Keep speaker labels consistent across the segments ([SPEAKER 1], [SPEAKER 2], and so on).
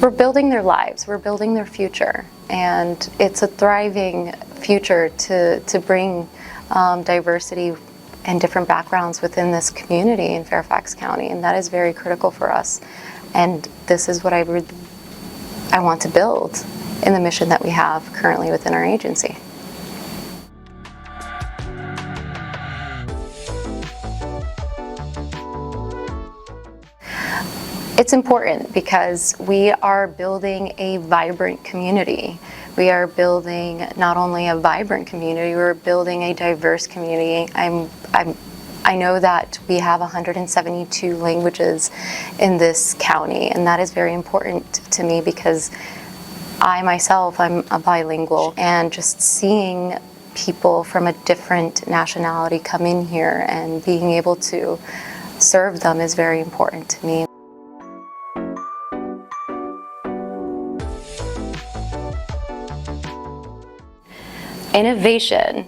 [SPEAKER 1] We're building their lives, we're building their future, and it's a thriving future to bring diversity and different backgrounds within this community in Fairfax County, and that is very critical for us. And this is what I want to build in the mission that we have currently within our agency. It's important because we are building a vibrant community. We are building not only a vibrant community, we're building a diverse community. I know that we have 172 languages in this county, and that is very important to me because I myself, I'm a bilingual, and just seeing people from a different nationality come in here and being able to serve them is very important to me. Innovation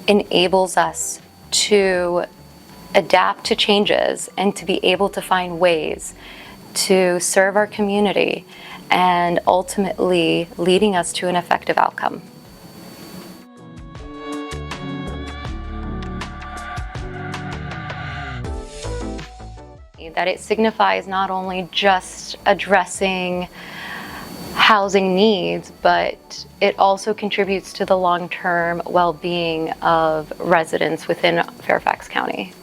[SPEAKER 1] enables us to adapt to changes and to be able to find ways to serve our community and ultimately leading us to an effective outcome. That it signifies not only just addressing housing needs, but it also contributes to the long-term well-being of residents within Fairfax County.